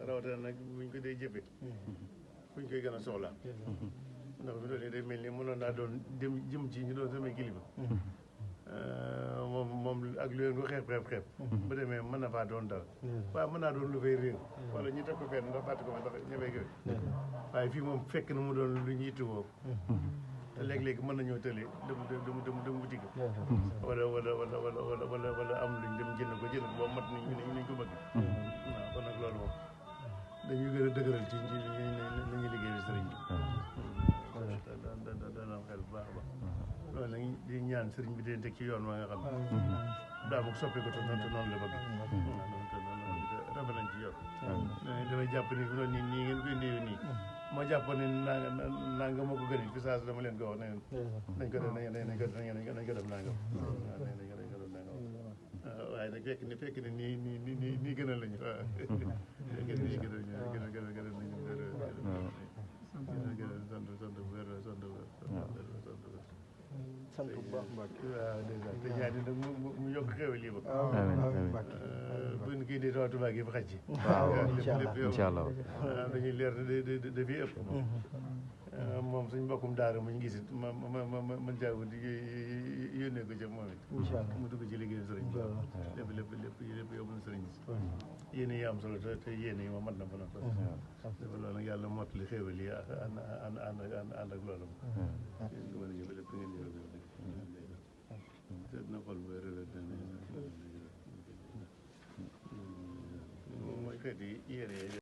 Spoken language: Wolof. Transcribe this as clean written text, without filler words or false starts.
rawatina nag buñ ko dee jëfe fuñ koy gën a soxlaa ndax bi doon day mel ni mënoon naa doon jëm ci ñu doon samay kilifa moom ak lu leen ko xeeb bu demee mën na faa doon dara waaye mën naa doon lu fay réer wala ñu teg ko fenn ndax fàtte ko fa ndax ñëfay gëwe waaye fii moom fekk na mu doon lu ñu yittewoo te léeg-léegi mën nañoo tëlee dem boutique wala am luñ dem jënd ko ba mat ni ñu ko bëgg waaw kon nag loolu moom dañuy gën a dëgëral ci nañu liggéey bi sëriñ bi dana am xel bu baax a baax loolu nag di ñaan sëriñ bi dee teg ci yoon wa nga xam ne daa mu soppi ko te noonu la bëgg rafet nañ ci yoon damay jàpp ni fi noonu nii ngeen koy néew nii ma jàpp ne nanga ma ko gën fi saa dama leen ko wax nañ ko def nañ ko def nangam waaye nag fekk ne nii gënal lañu waaw nii gënal nañu sant bu baax Mbacke waaw dèjà te ñaari nag mu yokk xéwal yi ba buñ kii di Tuubaa gi ba xaj ci waaw incha allah dañuy leer dafay ëpp moom suñ mbokkum daara muñ gisit man jaagu di yónnee ko ca moom it mu dugg ci liggéey sëriñ bi lépp yóbbu na sëriñ bi yéene yi am solo te yéene yi ma mat na ba noppi dafa loolu nag yàlla mottali xéwal yi ànd ak loolu lépp ngeen jël na xol bu rëdd mooy xeeti yére